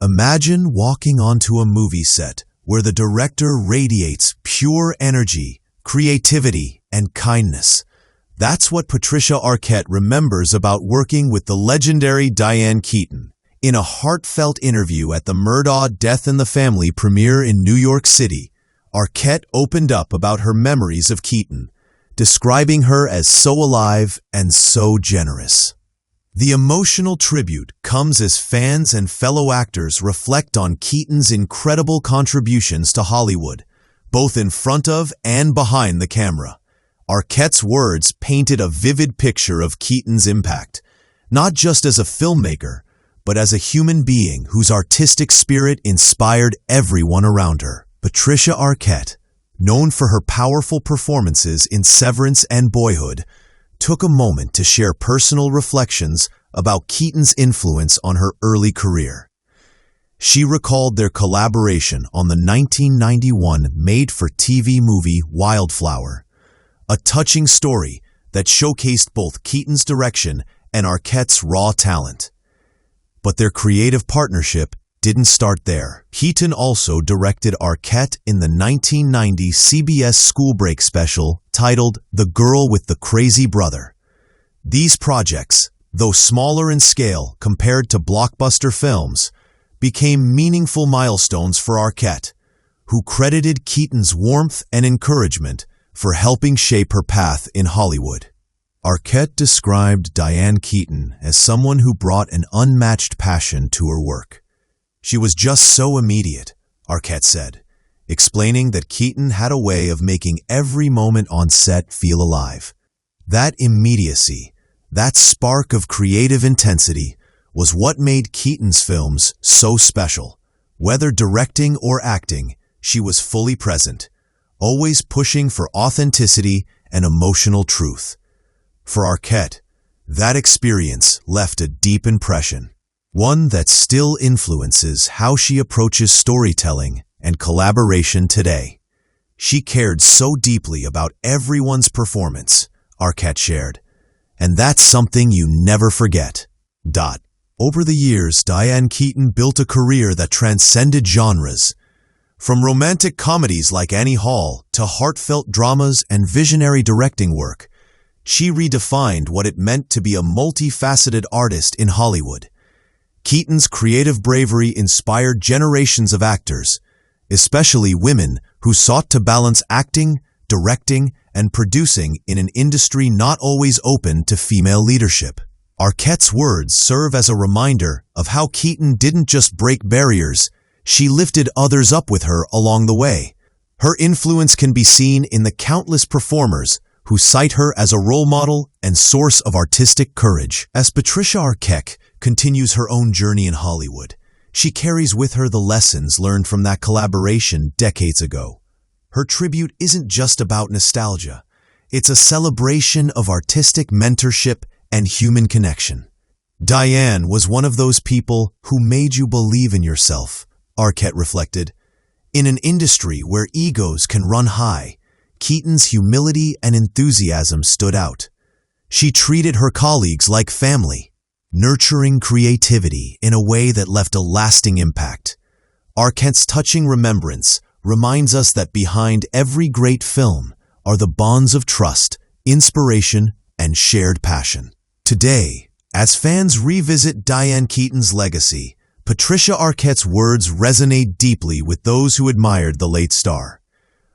Imagine walking onto a movie set where the director radiates pure energy, creativity, and kindness. That's what Patricia Arquette remembers about working with the legendary Diane Keaton. In a heartfelt interview at the Murdaugh Death in the Family premiere in New York City, Arquette opened up about her memories of Keaton, describing her as so alive and so generous. The emotional tribute comes as fans and fellow actors reflect on Keaton's incredible contributions to Hollywood, both in front of and behind the camera. Arquette's words painted a vivid picture of Keaton's impact, not just as a filmmaker, but as a human being whose artistic spirit inspired everyone around her. Patricia Arquette, known for her powerful performances in Severance and Boyhood, took a moment to share personal reflections about Keaton's influence on her early career. She recalled their collaboration on the 1991 made-for-TV movie Wildflower, a touching story that showcased both Keaton's direction and Arquette's raw talent. But their creative partnership didn't start there. Keaton also directed Arquette in the 1990 CBS School Break special titled The Girl with the Crazy Brother. These projects, though smaller in scale compared to blockbuster films, became meaningful milestones for Arquette, who credited Keaton's warmth and encouragement for helping shape her path in Hollywood. Arquette described Diane Keaton as someone who brought an unmatched passion to her work. She was just so immediate, Arquette said, explaining that Keaton had a way of making every moment on set feel alive. That immediacy, that spark of creative intensity, was what made Keaton's films so special. Whether directing or acting, she was fully present, always pushing for authenticity and emotional truth. For Arquette, that experience left a deep impression, one that still influences how she approaches storytelling and collaboration today. She cared so deeply about everyone's performance, Arquette shared, and that's something you never forget. Over the years, Diane Keaton built a career that transcended genres. From romantic comedies like Annie Hall to heartfelt dramas and visionary directing work, she redefined what it meant to be a multifaceted artist in Hollywood. Keaton's creative bravery inspired generations of actors, especially women who sought to balance acting, directing, and producing in an industry not always open to female leadership. Arquette's words serve as a reminder of how Keaton didn't just break barriers, she lifted others up with her along the way. Her influence can be seen in the countless performers who cite her as a role model and source of artistic courage. As Patricia Arquette continues her own journey in Hollywood, she carries with her the lessons learned from that collaboration decades ago. Her tribute isn't just about nostalgia. It's a celebration of artistic mentorship and human connection. Diane was one of those people who made you believe in yourself, Arquette reflected. In an industry where egos can run high, Keaton's humility and enthusiasm stood out. She treated her colleagues like family, nurturing creativity in a way that left a lasting impact. Arquette's touching remembrance reminds us that behind every great film are the bonds of trust, inspiration, and shared passion. Today, as fans revisit Diane Keaton's legacy, Patricia Arquette's words resonate deeply with those who admired the late star.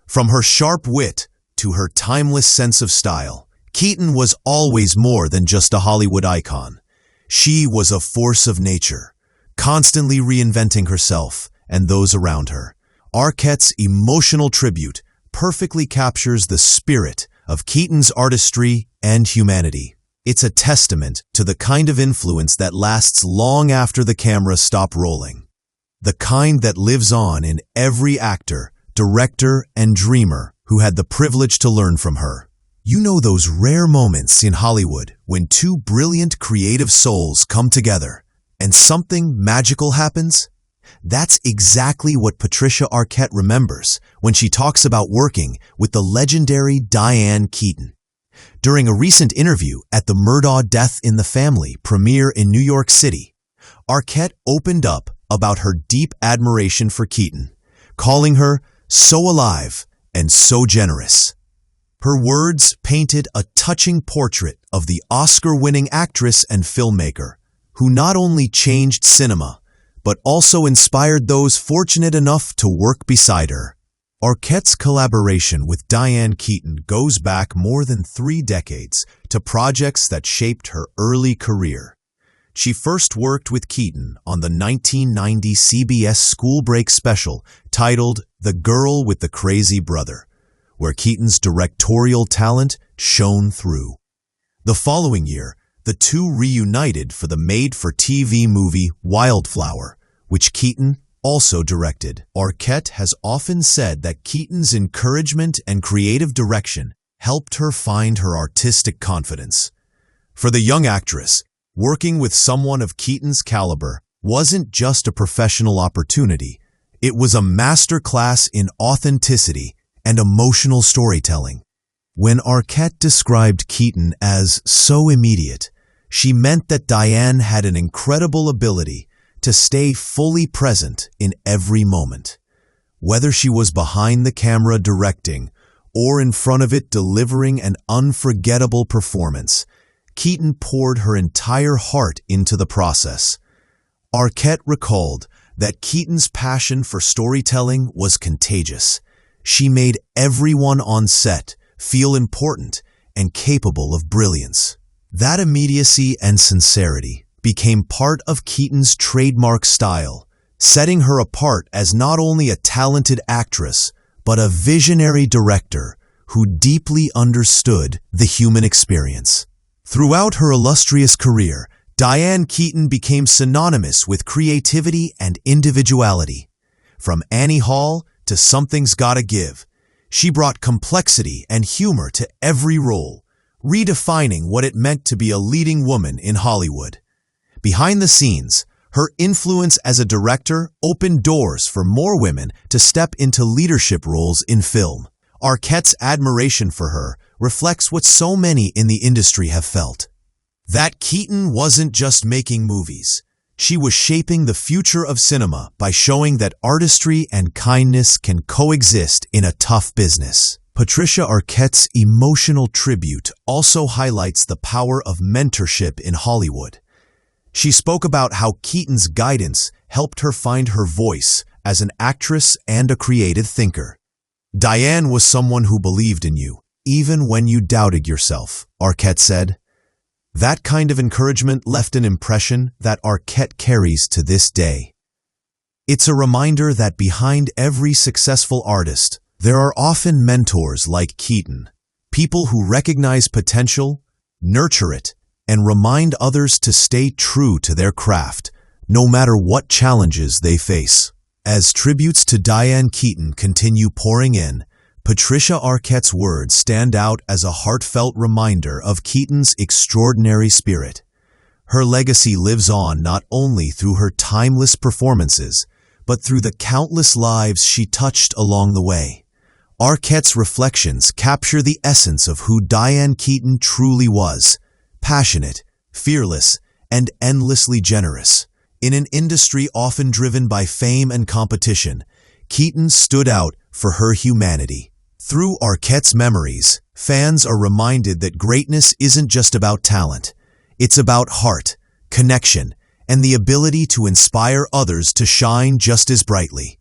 From her sharp wit to her timeless sense of style, Keaton was always more than just a Hollywood icon. She was a force of nature, constantly reinventing herself and those around her. Arquette's emotional tribute perfectly captures the spirit of Keaton's artistry and humanity. It's a testament to the kind of influence that lasts long after the camera stops rolling. The kind that lives on in every actor, director, and dreamer who had the privilege to learn from her. You know those rare moments in Hollywood when two brilliant creative souls come together and something magical happens? That's exactly what Patricia Arquette remembers when she talks about working with the legendary Diane Keaton. During a recent interview at the Murdaugh Death in the Family premiere in New York City, Arquette opened up about her deep admiration for Keaton, calling her so alive and so generous. Her words painted a touching portrait of the Oscar-winning actress and filmmaker, who not only changed cinema, but also inspired those fortunate enough to work beside her. Arquette's collaboration with Diane Keaton goes back more than 3 decades to projects that shaped her early career. She first worked with Keaton on the 1990 CBS School Break special titled The Girl with the Crazy Brother, where Keaton's directorial talent shone through. The following year, the two reunited for the made-for-TV movie Wildflower, which Keaton also directed. Arquette has often said that Keaton's encouragement and creative direction helped her find her artistic confidence. For the young actress, working with someone of Keaton's caliber wasn't just a professional opportunity, it was a masterclass in authenticity and emotional storytelling. When Arquette described Keaton as so immediate, she meant that Diane had an incredible ability to stay fully present in every moment. Whether she was behind the camera directing or in front of it delivering an unforgettable performance, Keaton poured her entire heart into the process. Arquette recalled that Keaton's passion for storytelling was contagious. She made everyone on set feel important and capable of brilliance. That immediacy and sincerity became part of Keaton's trademark style, setting her apart as not only a talented actress, but a visionary director who deeply understood the human experience. Throughout her illustrious career, Diane Keaton became synonymous with creativity and individuality. From Annie Hall to Something's Gotta Give, she brought complexity and humor to every role, redefining what it meant to be a leading woman in Hollywood. Behind the scenes, her influence as a director opened doors for more women to step into leadership roles in film. Arquette's admiration for her reflects what so many in the industry have felt. That Keaton wasn't just making movies. She was shaping the future of cinema by showing that artistry and kindness can coexist in a tough business. Patricia Arquette's emotional tribute also highlights the power of mentorship in Hollywood. She spoke about how Keaton's guidance helped her find her voice as an actress and a creative thinker. Diane was someone who believed in you, even when you doubted yourself, Arquette said. That kind of encouragement left an impression that Arquette carries to this day. It's a reminder that behind every successful artist, there are often mentors like Keaton, people who recognize potential, nurture it, and remind others to stay true to their craft, no matter what challenges they face. As tributes to Diane Keaton continue pouring in, Patricia Arquette's words stand out as a heartfelt reminder of Keaton's extraordinary spirit. Her legacy lives on not only through her timeless performances, but through the countless lives she touched along the way. Arquette's reflections capture the essence of who Diane Keaton truly was: passionate, fearless, and endlessly generous. In an industry often driven by fame and competition, Keaton stood out for her humanity. Through Arquette's memories, fans are reminded that greatness isn't just about talent. It's about heart, connection, and the ability to inspire others to shine just as brightly.